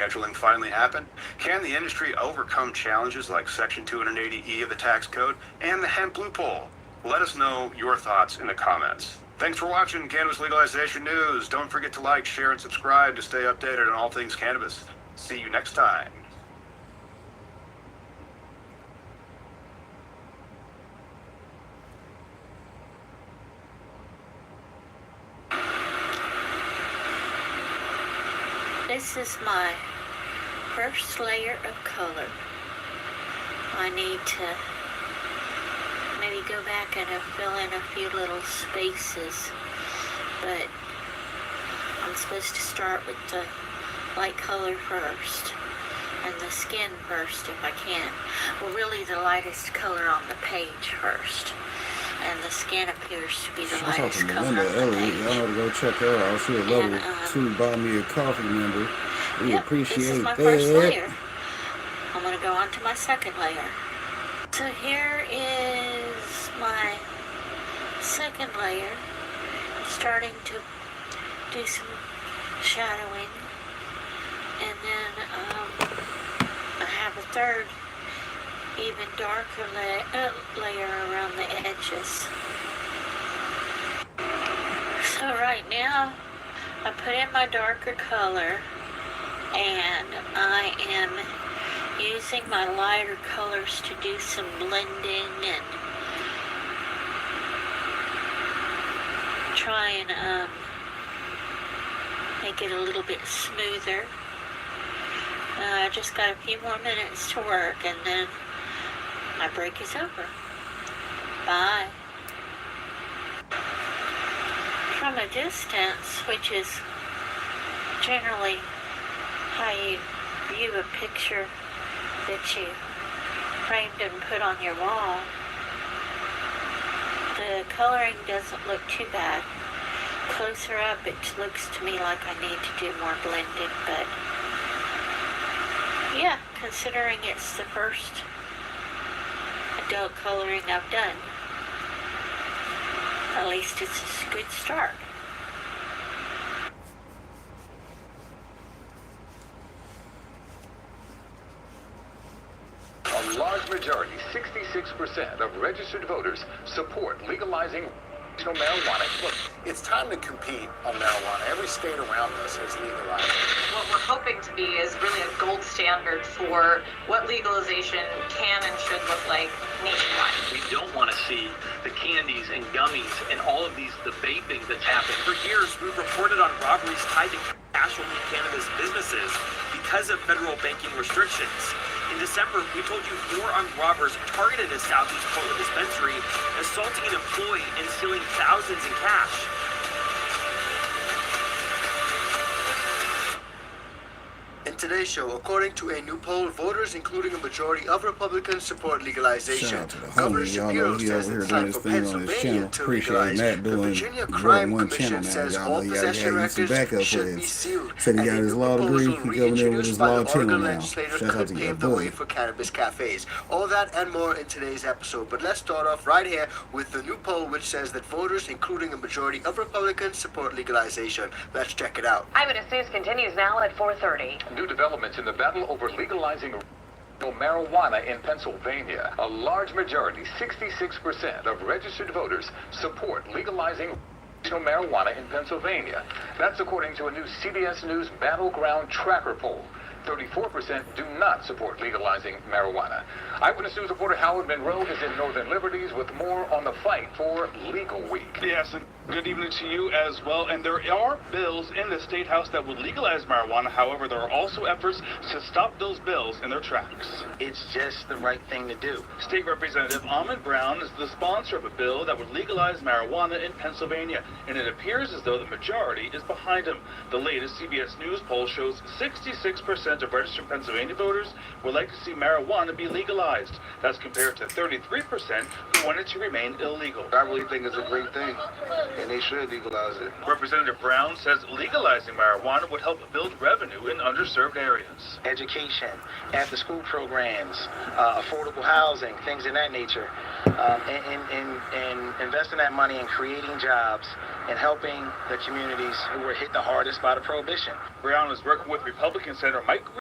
scheduling finally happen? Can the industry overcome challenges like Section 280E of the tax code and the hemp loophole? Let us know your thoughts in the comments. Thanks for watching Cannabis Legalization News. Don't forget to like, share, and subscribe to stay updated on all things cannabis. See you next time. This is my first layer of color. I need to maybe go back and fill in a few little spaces, but I'm supposed to start with the light color first and the skin first if I can. Well, really the lightest color on the page first, and the skin appears to be the lightest color on the page. Y'all know to go check her out. She a level 2 buy me a coffee member. We appreciate this is my that. first layer. I'm going to go on to my second layer. So here is my second layer. I'm starting to do some shadowing, and then I have a third, even darker layer around the edges. So right now, I put in my darker color, and I am using my lighter colors to do some blending and try and make it a little bit smoother. I just got a few more minutes to work, and then my break is over. Bye. From a distance, which is generally how you view a picture that you framed and put on your wall, the coloring doesn't look too bad. Closer up, it looks to me like I need to do more blending, but yeah, considering it's the first adult coloring I've done, at least it's a good start. A large majority, 66% of registered voters support legalizing marijuana. Look, it's time to compete on marijuana. Every state around us has legalized it. What we're hoping to be is really a gold standard for what legalization can and should look like nationwide. We don't want to see the candies and gummies and all of these, the vaping that's happened. For years, we've reported on robberies tied to cash-only cannabis businesses because of federal banking restrictions. In December, we told you 4 armed robbers targeted a Southeast Portland dispensary, assaulting an employee and stealing thousands in cash. In today's show, according to a new poll, voters, including a majority of Republicans, support legalization. Governor Shapiro says it's time for Pennsylvania to legalize. The Virginia Crime Commission says all possession records should be sealed. And a new proposal reintroduced by the Oregon legislature could pave the way for cannabis cafes. All that and more in today's episode. But let's start off right here with the new poll, which says that voters, including a majority of Republicans, support legalization. Let's check it out. Eyewitness News continues now at 4:30. New developments in the battle over legalizing marijuana in Pennsylvania. A large majority, 66% of registered voters support legalizing marijuana in Pennsylvania. That's according to a new CBS News Battleground Tracker poll. 34% do not support legalizing marijuana. Eyewitness News reporter Howard Monroe is in Northern Liberties with more on the fight for Legal Week. Yes, and good evening to you as well. And there are bills in the State House that would legalize marijuana. However, there are also efforts to stop those bills in their tracks. It's just the right thing to do. State Representative Ahmed Brown is the sponsor of a bill that would legalize marijuana in Pennsylvania, and it appears as though the majority is behind him. The latest CBS News poll shows 66% of registered Pennsylvania voters would like to see marijuana be legalized. That's compared to 33% who want it to remain illegal. I really think it's a great thing. and they should legalize it. Representative Brown says legalizing marijuana would help build revenue in underserved areas. Education, after-school programs, affordable housing, things of that nature, and investing that money in creating jobs and helping the communities who were hit the hardest by the prohibition. Brown is working with Republican Senator Mike